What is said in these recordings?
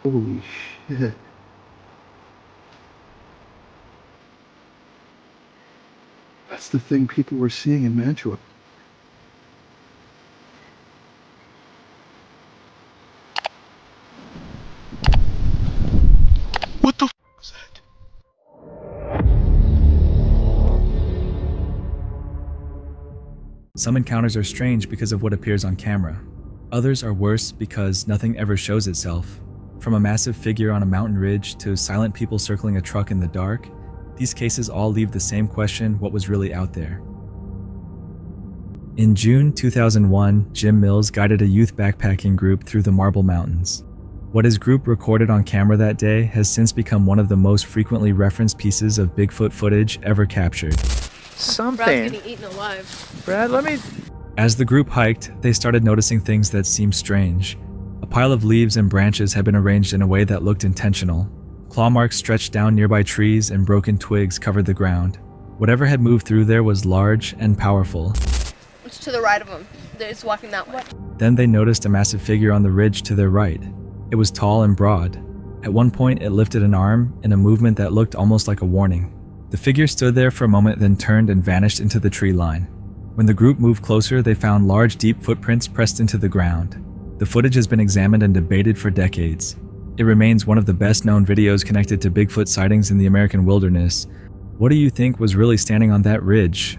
Holy shit. That's the thing people were seeing in Mantua. What the f was that? Some encounters are strange because of what appears on camera. Others are worse because nothing ever shows itself. From a massive figure on a mountain ridge to silent people circling a truck in the dark, these cases all leave the same question: what was really out there? In June 2001, Jim Mills guided a youth backpacking group through the Marble Mountains. What his group recorded on camera that day has since become one of the most frequently referenced pieces of Bigfoot footage ever captured. Something. Brad's getting eaten alive. Brad, let me... As the group hiked, they started noticing things that seemed strange. A pile of leaves and branches had been arranged in a way that looked intentional. Claw marks stretched down nearby trees and broken twigs covered the ground. Whatever had moved through there was large and powerful. It's to the right of them. It's walking that way. Then they noticed a massive figure on the ridge to their right. It was tall and broad. At one point, it lifted an arm in a movement that looked almost like a warning. The figure stood there for a moment, then turned and vanished into the tree line. When the group moved closer, they found large, deep footprints pressed into the ground. The footage has been examined and debated for decades. It remains one of the best-known videos connected to Bigfoot sightings in the American wilderness. What do you think was really standing on that ridge?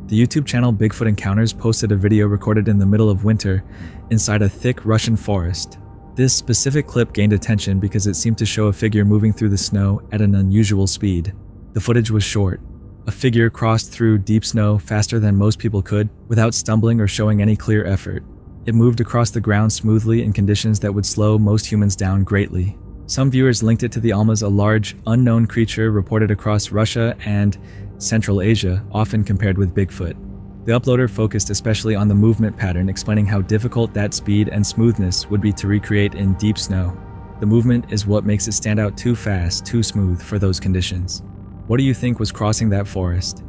The YouTube channel Bigfoot Encounters posted a video recorded in the middle of winter inside a thick Russian forest. This specific clip gained attention because it seemed to show a figure moving through the snow at an unusual speed. The footage was short. A figure crossed through deep snow faster than most people could, without stumbling or showing any clear effort. It moved across the ground smoothly in conditions that would slow most humans down greatly. Some viewers linked it to the Almas, a large, unknown creature reported across Russia and Central Asia, often compared with Bigfoot. The uploader focused especially on the movement pattern, explaining how difficult that speed and smoothness would be to recreate in deep snow. The movement is what makes it stand out too fast, too smooth for those conditions. What do you think was crossing that forest?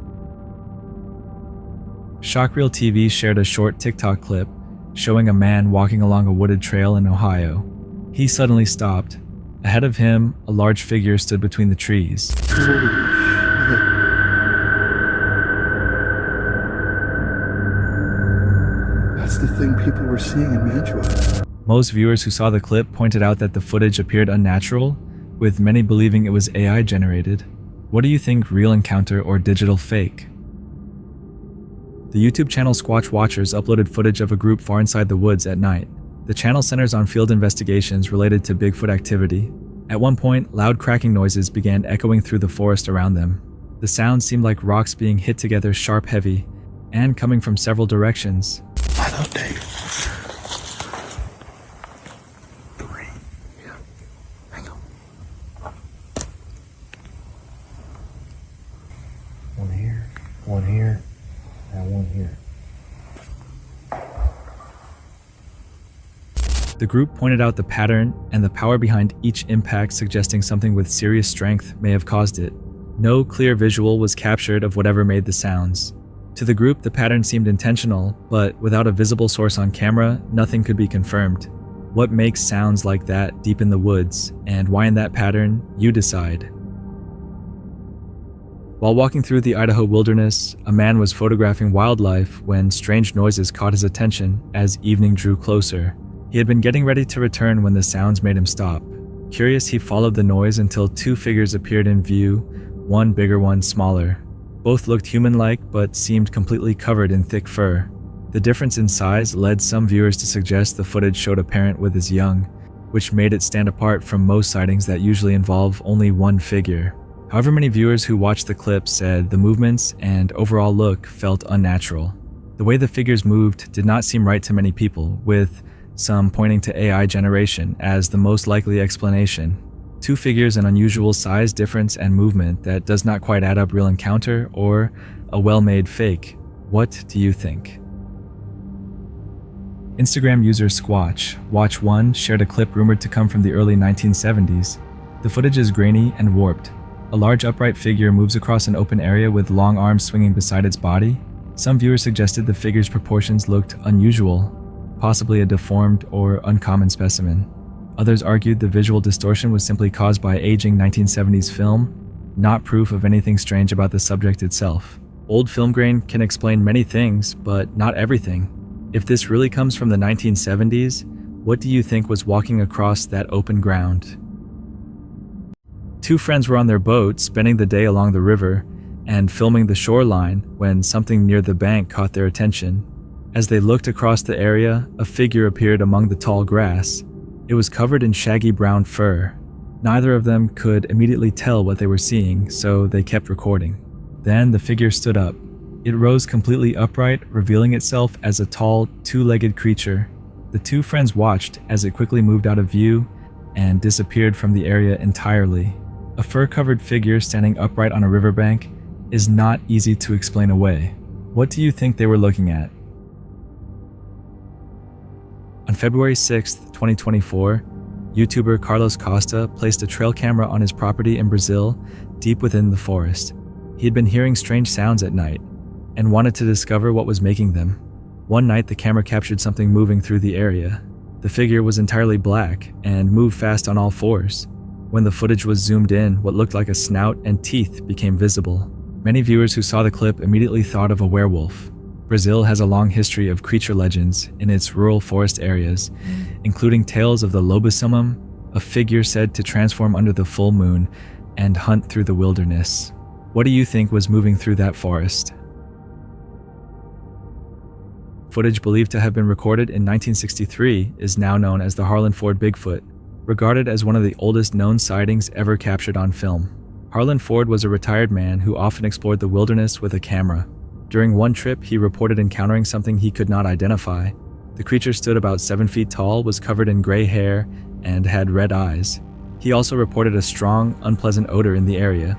Shockreal TV shared a short TikTok clip showing a man walking along a wooded trail in Ohio. He suddenly stopped. Ahead of him, a large figure stood between the trees. That's the thing people were seeing in Mantua. Most viewers who saw the clip pointed out that the footage appeared unnatural, with many believing it was AI generated. What do you think, real encounter or digital fake? The YouTube channel Squatch Watchers uploaded footage of a group far inside the woods at night. The channel centers on field investigations related to Bigfoot activity. At one point, loud cracking noises began echoing through the forest around them. The sound seemed like rocks being hit together sharp heavy, and coming from several directions. I know, Dave. 3. Yeah. Hang on. One here, and one here. The group pointed out the pattern and the power behind each impact, suggesting something with serious strength may have caused it. No clear visual was captured of whatever made the sounds. To the group, the pattern seemed intentional, but without a visible source on camera, nothing could be confirmed. What makes sounds like that deep in the woods, and why in that pattern, you decide. While walking through the Idaho wilderness, a man was photographing wildlife when strange noises caught his attention as evening drew closer. He had been getting ready to return when the sounds made him stop. Curious, he followed the noise until 2 figures appeared in view, one bigger, one smaller. Both looked human-like but seemed completely covered in thick fur. The difference in size led some viewers to suggest the footage showed a parent with his young, which made it stand apart from most sightings that usually involve only one figure. However, many viewers who watched the clip said the movements and overall look felt unnatural. The way the figures moved did not seem right to many people, with some pointing to AI generation as the most likely explanation. 2 figures, an unusual size difference and movement that does not quite add up, real encounter or a well-made fake. What do you think? Instagram user Squatch Watch 1 shared a clip rumored to come from the early 1970s. The footage is grainy and warped. A large upright figure moves across an open area with long arms swinging beside its body. Some viewers suggested the figure's proportions looked unusual, possibly a deformed or uncommon specimen. Others argued the visual distortion was simply caused by aging 1970s film, not proof of anything strange about the subject itself. Old film grain can explain many things, but not everything. If this really comes from the 1970s, what do you think was walking across that open ground? Two friends were on their boat, spending the day along the river and filming the shoreline when something near the bank caught their attention. As they looked across the area, a figure appeared among the tall grass. It was covered in shaggy brown fur. Neither of them could immediately tell what they were seeing, so they kept recording. Then the figure stood up. It rose completely upright, revealing itself as a tall, two-legged creature. The two friends watched as it quickly moved out of view and disappeared from the area entirely. A fur-covered figure standing upright on a riverbank is not easy to explain away. What do you think they were looking at? On February 6, 2024, YouTuber Carlos Costa placed a trail camera on his property in Brazil, deep within the forest. He had been hearing strange sounds at night and wanted to discover what was making them. One night, the camera captured something moving through the area. The figure was entirely black and moved fast on all fours. When the footage was zoomed in, what looked like a snout and teeth became visible. Many viewers who saw the clip immediately thought of a werewolf. Brazil has a long history of creature legends in its rural forest areas, including tales of the lobisomum, a figure said to transform under the full moon and hunt through the wilderness. What do you think was moving through that forest? Footage believed to have been recorded in 1963 is now known as the Harland Ford Bigfoot, regarded as one of the oldest known sightings ever captured on film. Harland Ford was a retired man who often explored the wilderness with a camera. During one trip, he reported encountering something he could not identify. The creature stood about 7 feet tall, was covered in gray hair, and had red eyes. He also reported a strong, unpleasant odor in the area.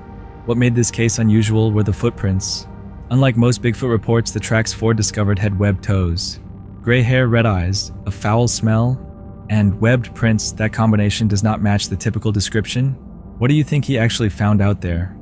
What made this case unusual were the footprints. Unlike most Bigfoot reports, the tracks Ford discovered had webbed toes. Gray hair, red eyes, a foul smell, and webbed prints. That combination does not match the typical description. What do you think he actually found out there?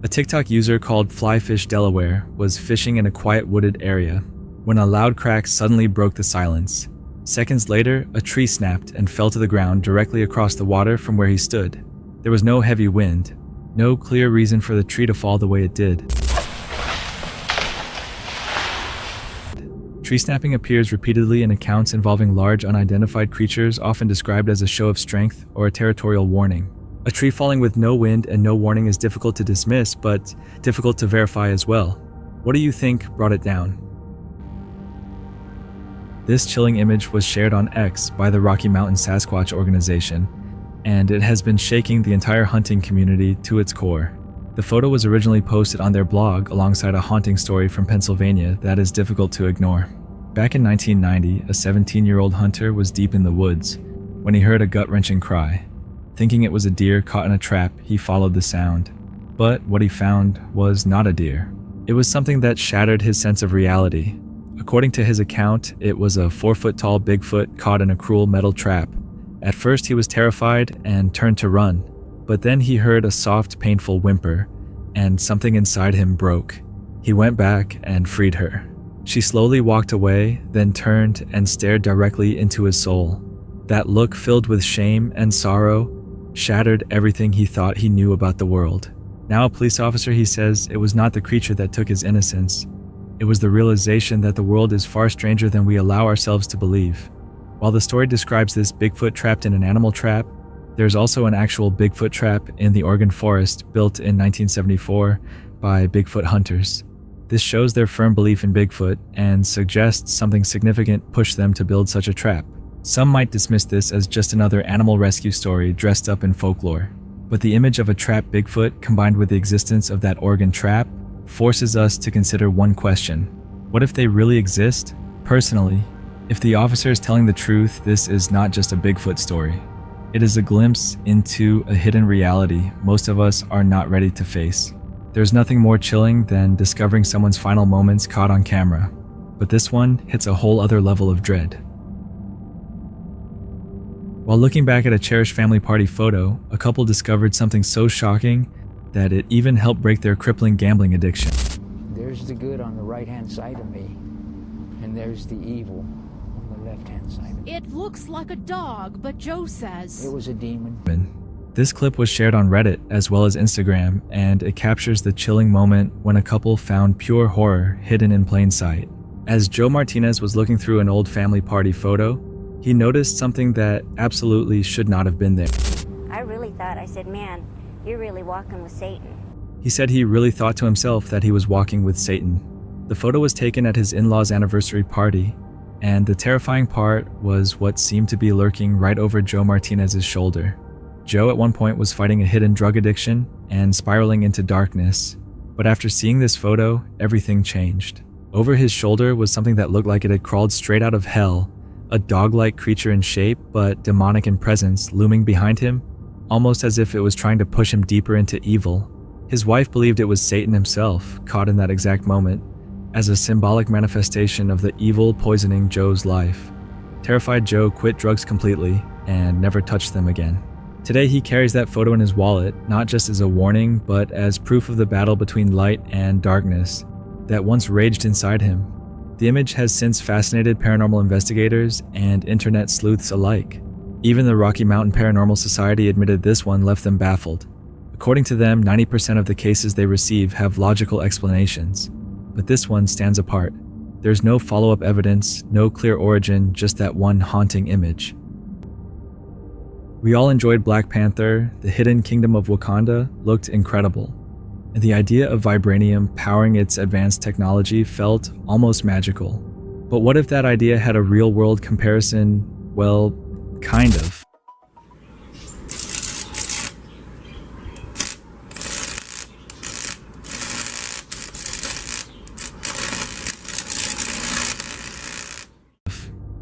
A TikTok user called Flyfish Delaware was fishing in a quiet wooded area when a loud crack suddenly broke the silence. Seconds later, a tree snapped and fell to the ground directly across the water from where he stood. There was no heavy wind, no clear reason for the tree to fall the way it did. Tree snapping appears repeatedly in accounts involving large unidentified creatures, often described as a show of strength or a territorial warning. A tree falling with no wind and no warning is difficult to dismiss, but difficult to verify as well. What do you think brought it down? This chilling image was shared on X by the Rocky Mountain Sasquatch organization, and it has been shaking the entire hunting community to its core. The photo was originally posted on their blog alongside a haunting story from Pennsylvania that is difficult to ignore. Back in 1990, a 17-year-old hunter was deep in the woods when he heard a gut-wrenching cry. Thinking it was a deer caught in a trap, he followed the sound. But what he found was not a deer. It was something that shattered his sense of reality. According to his account, it was a 4-foot-tall Bigfoot caught in a cruel metal trap. At first he was terrified and turned to run, but then he heard a soft, painful whimper, and something inside him broke. He went back and freed her. She slowly walked away, then turned and stared directly into his soul. That look, filled with shame and sorrow, shattered everything he thought he knew about the world. Now a police officer, he says it was not the creature that took his innocence. It was the realization that the world is far stranger than we allow ourselves to believe. While the story describes this Bigfoot trapped in an animal trap, there's also an actual Bigfoot trap in the Oregon forest built in 1974 by Bigfoot hunters. This shows their firm belief in Bigfoot and suggests something significant pushed them to build such a trap. Some might dismiss this as just another animal rescue story dressed up in folklore, but the image of a trapped Bigfoot combined with the existence of that Oregon trap forces us to consider one question. What if they really exist? Personally, if the officer is telling the truth, this is not just a Bigfoot story. It is a glimpse into a hidden reality most of us are not ready to face. There's nothing more chilling than discovering someone's final moments caught on camera, but this one hits a whole other level of dread. While looking back at a cherished family party photo, a couple discovered something so shocking that it even helped break their crippling gambling addiction. There's the good on the right-hand side of me, and there's the evil on the left-hand side. It looks like a dog, but Joe says It was a demon. This clip was shared on Reddit as well as Instagram, and it captures the chilling moment when a couple found pure horror hidden in plain sight. As Joe Martinez was looking through an old family party photo, he noticed something that absolutely should not have been there. I really thought, I said, man, you're really walking with Satan. He said he really thought to himself that he was walking with Satan. The photo was taken at his in-laws' anniversary party, and the terrifying part was what seemed to be lurking right over Joe Martinez's shoulder. Joe at one point was fighting a hidden drug addiction and spiraling into darkness, but after seeing this photo, everything changed. Over his shoulder was something that looked like it had crawled straight out of hell, a dog-like creature in shape but demonic in presence looming behind him, almost as if it was trying to push him deeper into evil. His wife believed it was Satan himself, caught in that exact moment, as a symbolic manifestation of the evil poisoning Joe's life. Terrified, Joe quit drugs completely and never touched them again. Today he carries that photo in his wallet, not just as a warning, but as proof of the battle between light and darkness that once raged inside him. The image has since fascinated paranormal investigators and internet sleuths alike. Even the Rocky Mountain Paranormal Society admitted this one left them baffled. According to them, 90% of the cases they receive have logical explanations, but this one stands apart. There's no follow-up evidence, no clear origin, just that one haunting image. We all enjoyed Black Panther. The hidden kingdom of Wakanda looked incredible, and the idea of vibranium powering its advanced technology felt almost magical. But what if that idea had a real-world comparison? Well, kind of.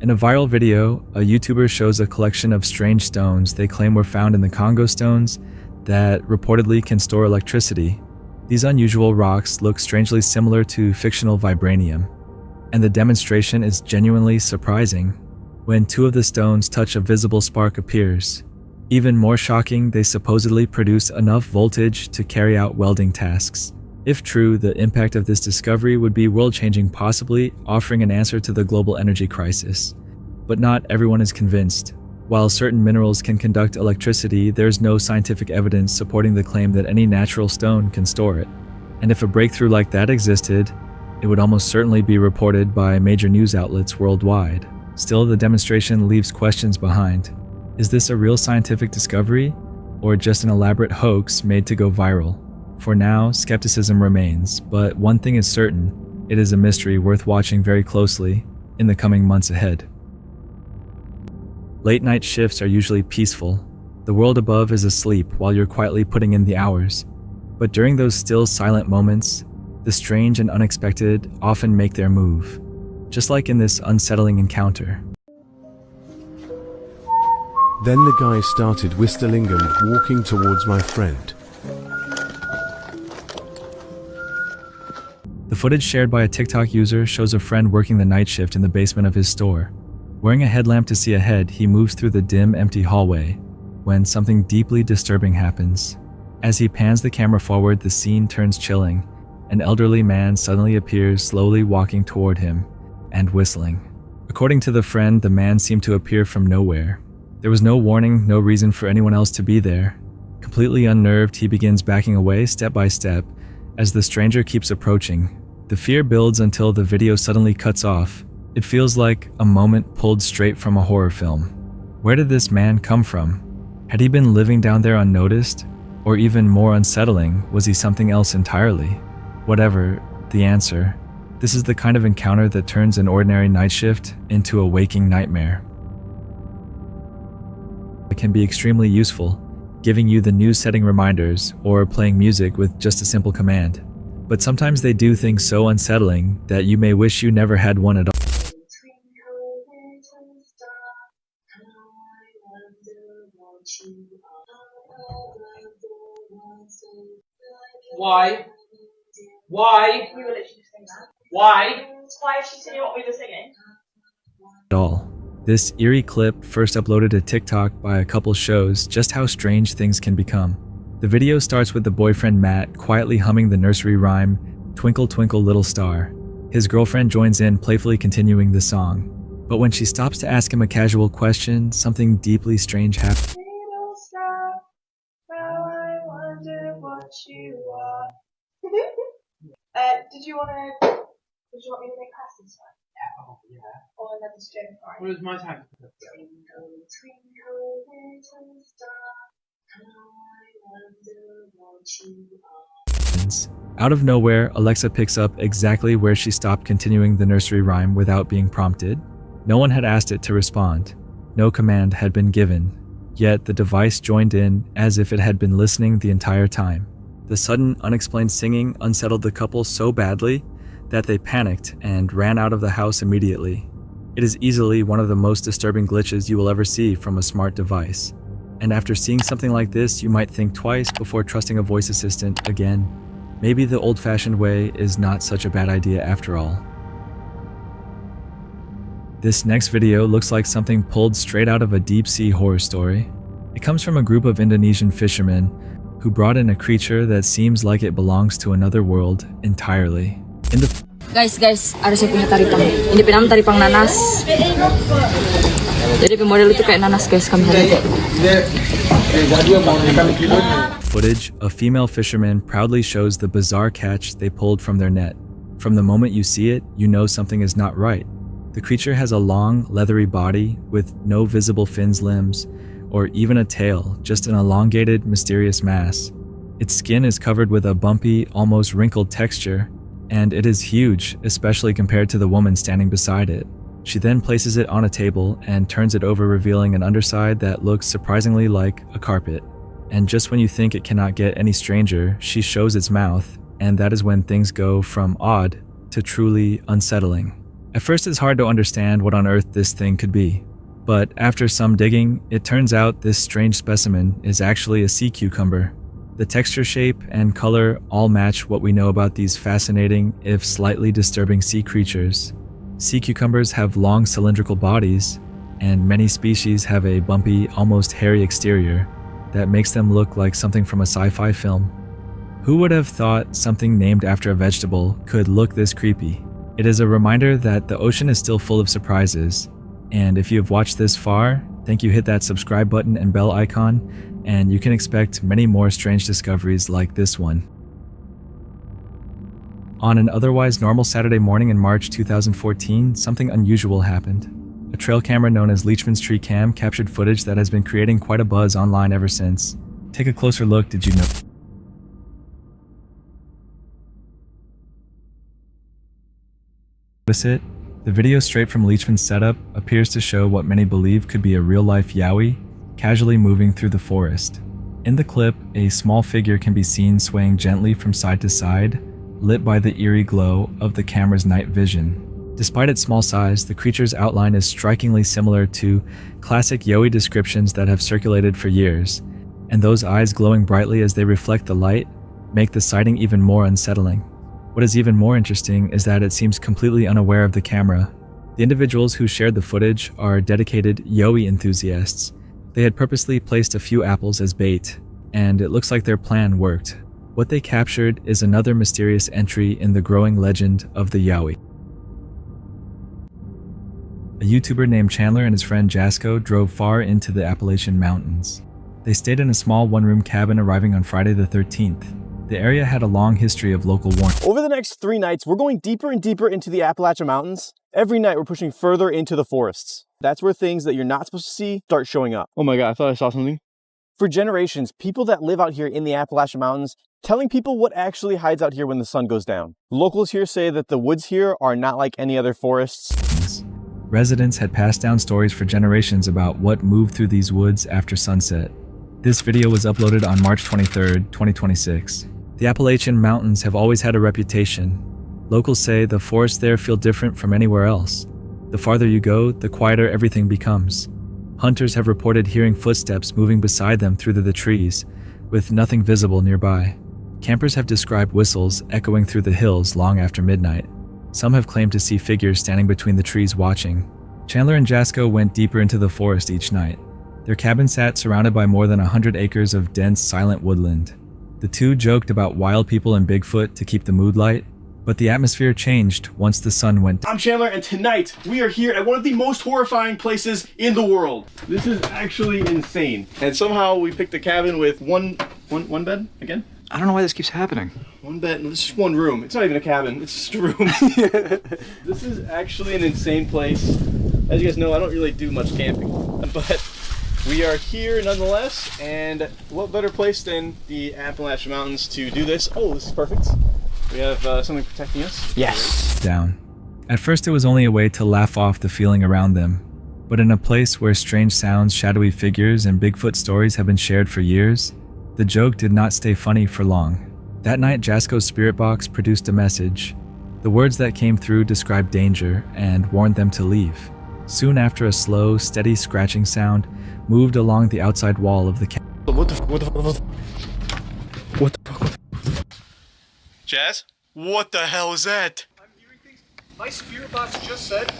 In a viral video, a YouTuber shows a collection of strange stones they claim were found in the Congo stones that reportedly can store electricity. These unusual rocks look strangely similar to fictional vibranium, and the demonstration is genuinely surprising. When two of the stones touch, a visible spark appears. Even more shocking, they supposedly produce enough voltage to carry out welding tasks. If true, the impact of this discovery would be world-changing, possibly offering an answer to the global energy crisis. But not everyone is convinced. While certain minerals can conduct electricity, there's no scientific evidence supporting the claim that any natural stone can store it. And if a breakthrough like that existed, it would almost certainly be reported by major news outlets worldwide. Still, the demonstration leaves questions behind. Is this a real scientific discovery, or just an elaborate hoax made to go viral? For now, skepticism remains, but one thing is certain: it is a mystery worth watching very closely in the coming months ahead. Late night shifts are usually peaceful. The world above is asleep while you're quietly putting in the hours. But during those still, silent moments, the strange and unexpected often make their move, just like in this unsettling encounter. Then the guy started whistling and walking towards my friend. The footage shared by a TikTok user shows a friend working the night shift in the basement of his store. Wearing a headlamp to see ahead, he moves through the dim, empty hallway when something deeply disturbing happens. As he pans the camera forward, the scene turns chilling. An elderly man suddenly appears, slowly walking toward him and whistling. According to the friend, the man seemed to appear from nowhere. There was no warning, no reason for anyone else to be there. Completely unnerved, he begins backing away step by step as the stranger keeps approaching. The fear builds until the video suddenly cuts off. It feels like a moment pulled straight from a horror film. Where did this man come from? Had he been living down there unnoticed? Or even more unsettling, was he something else entirely? Whatever the answer, this is the kind of encounter that turns an ordinary night shift into a waking nightmare. It can be extremely useful, giving you the news-setting reminders or playing music with just a simple command. But sometimes they do things so unsettling that you may wish you never had one at all. Why? Why? We were literally just saying that. Why? Why is she singing what we were singing? This eerie clip, first uploaded to TikTok by a couple, shows just how strange things can become. The video starts with the boyfriend Matt quietly humming the nursery rhyme, "Twinkle Twinkle Little Star." His girlfriend joins in, playfully continuing the song. But when she stops to ask him a casual question, something deeply strange happens. Little star, how I wonder what you are. Did you want me to make passes? Yeah. Or another string for it? What is my time? Twinkle, twinkle, little star, how I wonder what you are. Out of nowhere, Alexa picks up exactly where she stopped continuing the nursery rhyme without being prompted. No one had asked it to respond. No command had been given. Yet the device joined in as if it had been listening the entire time. The sudden, unexplained singing unsettled the couple so badly that they panicked and ran out of the house immediately. It is easily one of the most disturbing glitches you will ever see from a smart device. And after seeing something like this, you might think twice before trusting a voice assistant again. Maybe the old-fashioned way is not such a bad idea after all. This next video looks like something pulled straight out of a deep-sea horror story. It comes from a group of Indonesian fishermen who brought in a creature that seems like it belongs to another world entirely. Guys, ada saya punya taripang. Ini pinam taripang nanas. Jadi pemodel itu kayak nanas guys, kami lihat. Footage, a female fisherman proudly shows the bizarre catch they pulled from their net. From the moment you see it, you know something is not right. The creature has a long, leathery body with no visible fins, limbs, or even a tail, just an elongated, mysterious mass. Its skin is covered with a bumpy, almost wrinkled texture, and it is huge, especially compared to the woman standing beside it. She then places it on a table and turns it over, revealing an underside that looks surprisingly like a carpet. And just when you think it cannot get any stranger, she shows its mouth, and that is when things go from odd to truly unsettling. At first it's hard to understand what on earth this thing could be. But after some digging, it turns out this strange specimen is actually a sea cucumber. The texture, shape, and color all match what we know about these fascinating, if slightly disturbing sea creatures. Sea cucumbers have long cylindrical bodies, and many species have a bumpy, almost hairy exterior that makes them look like something from a sci-fi film. Who would have thought something named after a vegetable could look this creepy? It is a reminder that the ocean is still full of surprises. And if you have watched this far, thank you. Hit that subscribe button and bell icon, and you can expect many more strange discoveries like this one. On an otherwise normal Saturday morning in March 2014, something unusual happened. A trail camera known as Leachman's Tree Cam captured footage that has been creating quite a buzz online ever since. Take a closer look. Did you know? Notice it? The video straight from Leachman's setup appears to show what many believe could be a real-life Yahi casually moving through the forest. In the clip, a small figure can be seen swaying gently from side to side, lit by the eerie glow of the camera's night vision. Despite its small size, the creature's outline is strikingly similar to classic Yahi descriptions that have circulated for years, and those eyes glowing brightly as they reflect the light make the sighting even more unsettling. What is even more interesting is that it seems completely unaware of the camera. The individuals who shared the footage are dedicated Yahi enthusiasts. They had purposely placed a few apples as bait, and it looks like their plan worked. What they captured is another mysterious entry in the growing legend of the Yahi. A YouTuber named Chandler and his friend Jasko drove far into the Appalachian Mountains. They stayed in a small one-room cabin, arriving on Friday the 13th. The area had a long history of local warnings. Over the next 3 nights, we're going deeper and deeper into the Appalachian Mountains. Every night, we're pushing further into the forests. That's where things that you're not supposed to see start showing up. Oh my god, I thought I saw something. For generations, people that live out here in the Appalachian Mountains telling people what actually hides out here when the sun goes down. Locals here say that the woods here are not like any other forests. Residents had passed down stories for generations about what moved through these woods after sunset. This video was uploaded on March 23, 2026. The Appalachian Mountains have always had a reputation. Locals say the forests there feel different from anywhere else. The farther you go, the quieter everything becomes. Hunters have reported hearing footsteps moving beside them through the trees, with nothing visible nearby. Campers have described whistles echoing through the hills long after midnight. Some have claimed to see figures standing between the trees watching. Chandler and Jasko went deeper into the forest each night. Their cabin sat surrounded by more than 100 acres of dense, silent woodland. The two joked about wild people and Bigfoot to keep the mood light, But the atmosphere changed once the sun went down. I'm Chandler, and tonight we are here at one of the most horrifying places in the world. This is actually insane. And somehow we picked a cabin with one bed again? I don't know why this keeps happening. One bed, and it's just one room. It's not even a cabin, it's just a room. This is actually an insane place. As you guys know, I don't really do much camping, but we are here nonetheless, and what better place than the Appalachian Mountains to do this? Oh, this is perfect. We have something protecting us. Yes. Down. At first it was only a way to laugh off the feeling around them, but in a place where strange sounds, shadowy figures, and Bigfoot stories have been shared for years, the joke did not stay funny for long. That night, Jasko's spirit box produced a message. The words that came through described danger and warned them to leave. Soon after, a slow, steady scratching sound moved along the outside wall of the cabin. What the fuck? Jazz? What the hell is that? I'm hearing things. My spirit box just said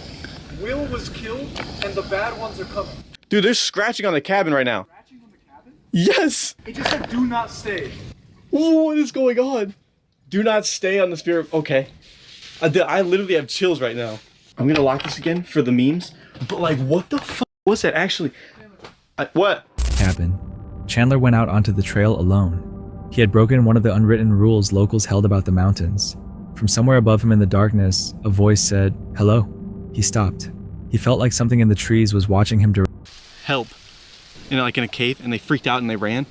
Will was killed and the bad ones are coming. Dude, there's scratching on the cabin right now. Scratching on the cabin? Yes! It just said do not stay. Ooh, what is going on? Do not stay on the spirit. Okay. I literally have chills right now. I'm gonna lock this again for the memes. But like, what the fuck was that actually? What? Cabin. Chandler went out onto the trail alone. He had broken one of the unwritten rules locals held about the mountains. From somewhere above him in the darkness, a voice said, "Hello." He stopped. He felt like something in the trees was watching him Help. You know, like in a cave, and they freaked out and they ran.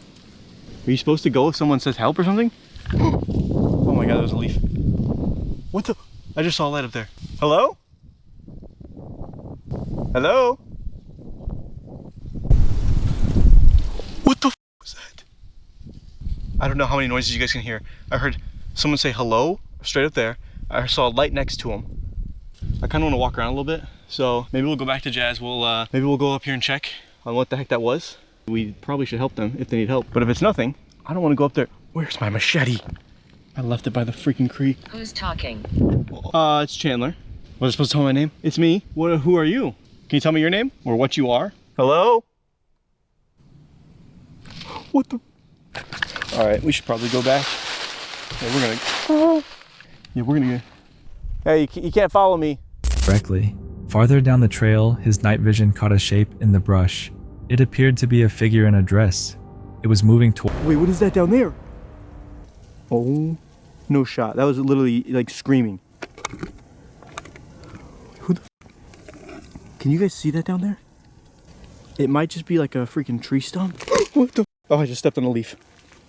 Are you supposed to go if someone says help or something? Oh my god, that was a leaf. What the? I just saw a light up there. Hello? Hello? What the f was that? I don't know how many noises you guys can hear. I heard someone say hello straight up there. I saw a light next to him. I kind of want to walk around a little bit, so maybe we'll go back to Jazz. Maybe we'll go up here and check on what the heck that was. We probably should help them if they need help. But if it's nothing, I don't want to go up there. Where's my machete? I left it by the freaking creek. Who's talking? It's Chandler. Was I supposed to tell my name? It's me. Who are you? Can you tell me your name or what you are? Hello? What the? All right, we should probably go back. Yeah, we're gonna. Hey, you can't follow me. directly. Farther down the trail, his night vision caught a shape in the brush. It appeared to be a figure in a dress. It was moving toward. Wait, what is that down there? Oh, no shot. That was literally like screaming. Who the? Can you guys see that down there? It might just be like a freaking tree stump. What the? Oh, I just stepped on a leaf.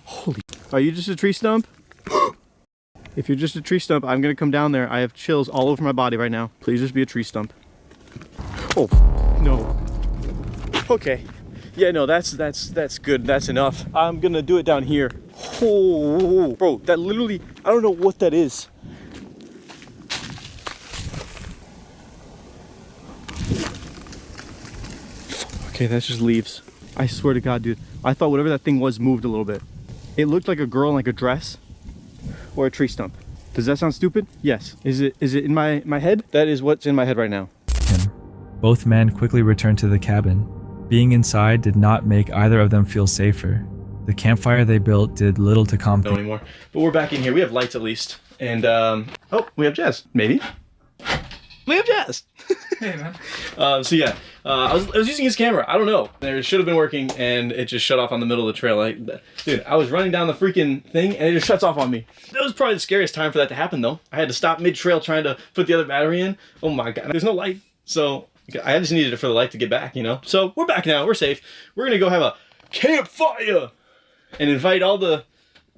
Holy. Are you just a tree stump? If you're just a tree stump, I'm gonna come down there. I have chills all over my body right now. Please just be a tree stump. Oh, no. Okay. Yeah, no, that's good. That's enough. I'm gonna do it down here. Oh, bro, that literally, I don't know what that is. Okay, that's just leaves. I swear to God, dude. I thought whatever that thing was moved a little bit. It looked like a girl in like a dress or a tree stump. Does that sound stupid? Yes. Is it in my head? That is what's in my head right now. Both men quickly returned to the cabin. Being inside did not make either of them feel safer. The campfire they built did little to calm No anymore. But we're back in here. We have lights at least. And oh, we have Jazz. Maybe. We have Jazz. Hey man. So yeah, I was using his camera. I don't know. It should have been working, and it just shut off on the middle of the trail. Dude, I was running down the freaking thing, and it just shuts off on me. That was probably the scariest time for that to happen, though. I had to stop mid-trail trying to put the other battery in. Oh my God, there's no light, so I just needed it for the light to get back, you know. So we're back now. We're safe. We're gonna go have a campfire and invite all the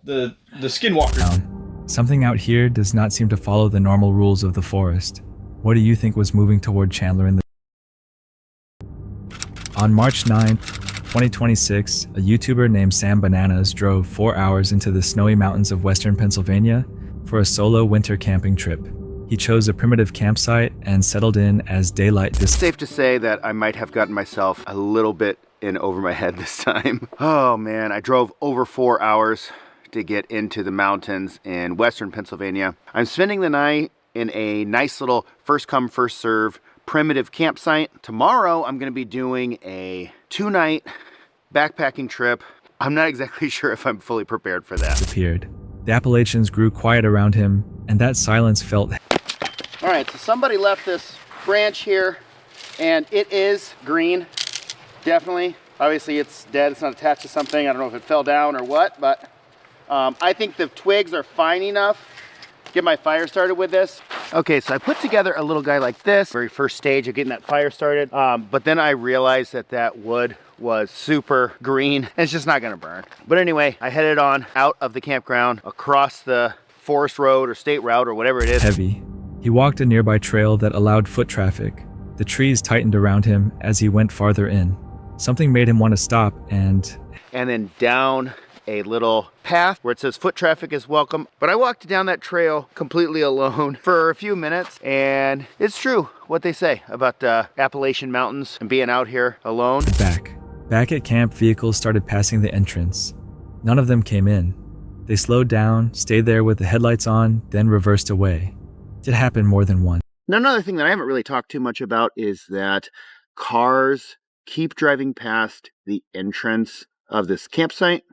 skinwalkers. Something out here does not seem to follow the normal rules of the forest. What do you think was moving toward Chandler in the... On March 9th, 2026, a YouTuber named Sam Bananas drove 4 hours into the snowy mountains of western Pennsylvania for a solo winter camping trip. He chose a primitive campsite and settled in as daylight. It's safe to say that I might have gotten myself a little bit in over my head this time. Oh man, I drove over 4 hours to get into the mountains in western Pennsylvania. I'm spending the night in a nice little first come first serve primitive campsite. Tomorrow I'm going to be doing a 2-night backpacking trip. I'm not exactly sure if I'm fully prepared for that. Appeared. The Appalachians grew quiet around him, and that silence felt. All right, so somebody left this branch here, and it is green, definitely. Obviously it's dead, it's not attached to something. I don't know if it fell down or what, but I think the twigs are fine enough to get my fire started with this. Okay, so I put together a little guy like this, very first stage of getting that fire started, but then I realized that that wood was super green and it's just not gonna burn. But anyway, I headed on out of the campground, across the forest road or state route or whatever it is. Heavy. He walked a nearby trail that allowed foot traffic. The trees tightened around him as he went farther in. Something made him want to stop and then down a little path where it says foot traffic is welcome. But I walked down that trail completely alone for a few minutes, and it's true what they say about Appalachian mountains and being out here alone. Back at camp, vehicles started passing the entrance. None of them came in. They slowed down, stayed there with the headlights on, then reversed away. It happened more than once. Now, another thing that I haven't really talked too much about is that cars keep driving past the entrance of this campsite.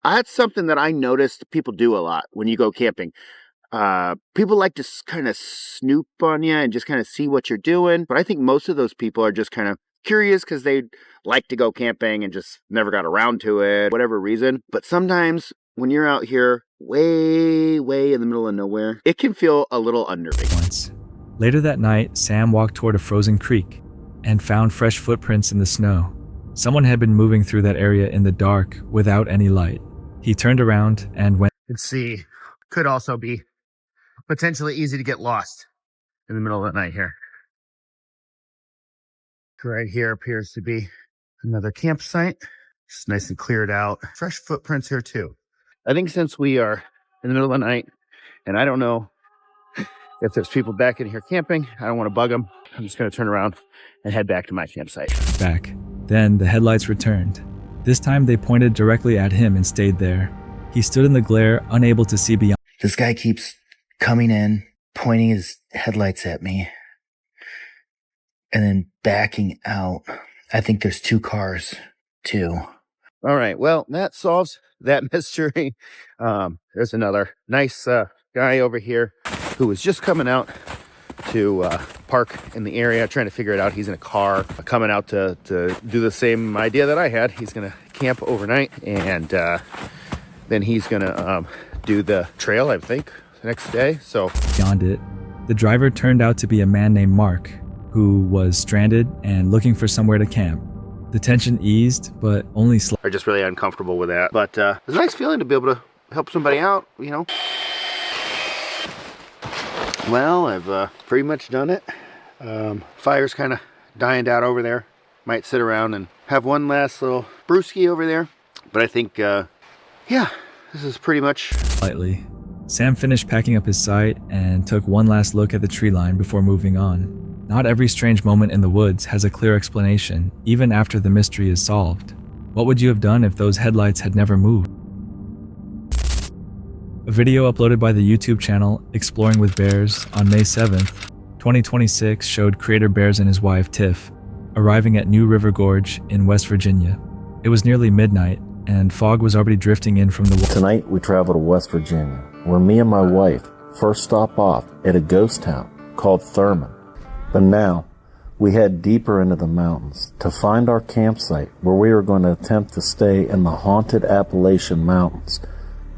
That's something that I noticed people do a lot when you go camping. People like to kind of snoop on you and just kind of see what you're doing. But I think most of those people are just kind of curious because they like to go camping and just never got around to it, whatever reason. But sometimes when you're out here way in the middle of nowhere, it can feel a little unnerving. Later that night, Sam walked toward a frozen creek and found fresh footprints in the snow. Someone had been moving through that area in the dark without any light. He turned around and went. Let's see. Could also be potentially easy to get lost in the middle of the night here. Right here appears to be another campsite. Just nice and cleared out. Fresh footprints here too. I think since we are in the middle of the night, and I don't know if there's people back in here camping, I don't want to bug them. I'm just going to turn around and head back to my campsite. Then the headlights returned. This time they pointed directly at him and stayed there. He stood in the glare, unable to see beyond. This guy keeps coming in, pointing his headlights at me, and then backing out. I think there's 2 cars, too. All right, well, that solves that mystery. There's another nice guy over here who was just coming out to park in the area, trying to figure it out. He's in a car coming out to do the same idea that I had. He's going to camp overnight, and then he's going to do the trail, I think, the next day. So beyond it, the driver turned out to be a man named Mark, who was stranded and looking for somewhere to camp. The tension eased, but only slightly. I'm just really uncomfortable with that. But it's a nice feeling to be able to help somebody out, you know. Well, I've pretty much done it. Fire's kind of dying out over there. Might sit around and have one last little brewski over there. But I think, yeah, this is pretty much... Slightly. Sam finished packing up his site and took one last look at the tree line before moving on. Not every strange moment in the woods has a clear explanation, even after the mystery is solved. What would you have done if those headlights had never moved? A video uploaded by the YouTube channel Exploring with Bears on May 7th, 2026 showed creator Bears and his wife Tiff arriving at New River Gorge in West Virginia. It was nearly midnight and fog was already drifting in from the west. Tonight we travel to West Virginia, where me and my wife first stop off at a ghost town called Thurman. But now, we head deeper into the mountains to find our campsite where we are going to attempt to stay in the haunted Appalachian Mountains.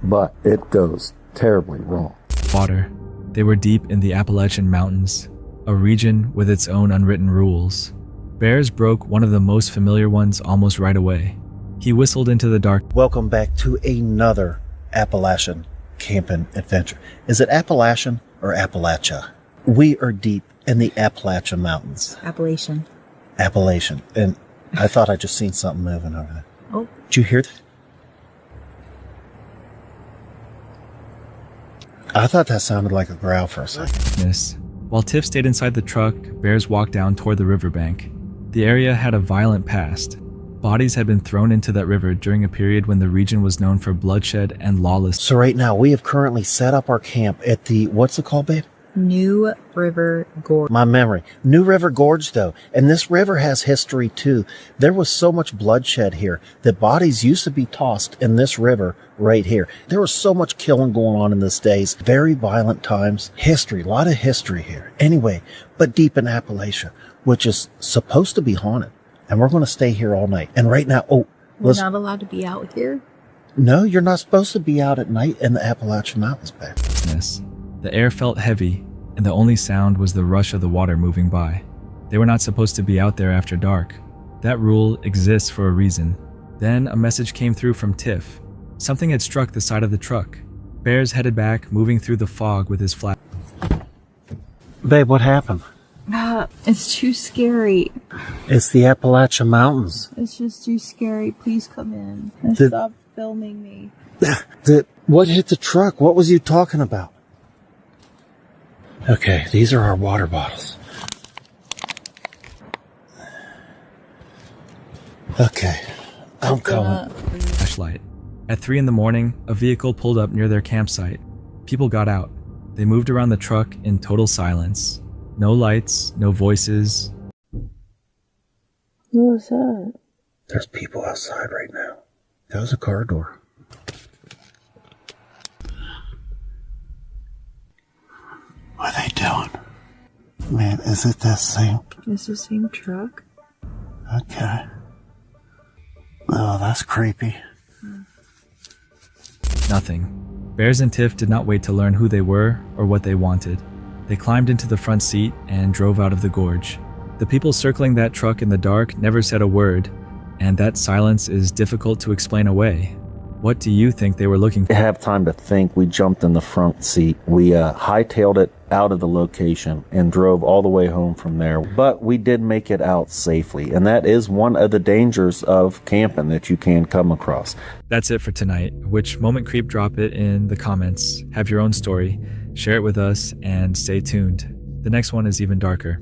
But it goes terribly wrong. Water. They were deep in the Appalachian Mountains, a region with its own unwritten rules. Bears broke one of the most familiar ones almost right away. He whistled into the dark. Welcome back to another Appalachian camping adventure. Is it Appalachian or Appalachia? We are deep in the Appalachian Mountains. Appalachian. And I thought I just seen something moving over there. Oh. Did you hear that? I thought that sounded like a growl for a second. While Tiff stayed inside the truck, Bears walked down toward the riverbank. The area had a violent past. Bodies had been thrown into that river during a period when the region was known for bloodshed and lawlessness. So right now, we have currently set up our camp at the, what's it called, babe? New River Gorge. My memory. New River Gorge, though. And this river has history, too. There was so much bloodshed here that bodies used to be tossed in this river right here. There was so much killing going on in these days. Very violent times. History. A lot of history here. Anyway, but deep in Appalachia, which is supposed to be haunted. And we're going to stay here all night. And right now, we're not allowed to be out here? No, you're not supposed to be out at night in the Appalachian Mountains, babe. The air felt heavy, and the only sound was the rush of the water moving by. They were not supposed to be out there after dark. That rule exists for a reason. Then a message came through from Tiff. Something had struck the side of the truck. Bears headed back, moving through the fog with his flash. Babe, what happened? It's too scary. It's the Appalachian Mountains. It's just too scary. Please come in and stop filming me. What hit the truck? What was you talking about? Okay, these are our water bottles. Okay, I'm coming. Flashlight. At 3 a.m, a vehicle pulled up near their campsite. People got out. They moved around the truck in total silence. No lights, no voices. What was that? There's people outside right now. That was a car door. What are they doing? Man, is it that same? It's the same truck? Okay. Oh, that's creepy. Nothing. Bears and Tiff did not wait to learn who they were or what they wanted. They climbed into the front seat and drove out of the gorge. The people circling that truck in the dark never said a word, and that silence is difficult to explain away. What do you think they were looking for? To have time to think, we jumped in the front seat. We hightailed it out of the location and drove all the way home from there. But we did make it out safely, and that is one of the dangers of camping that you can come across. That's it for tonight. Which moment creep? Drop it in the comments. Have your own story. Share it with us and stay tuned. The next one is even darker.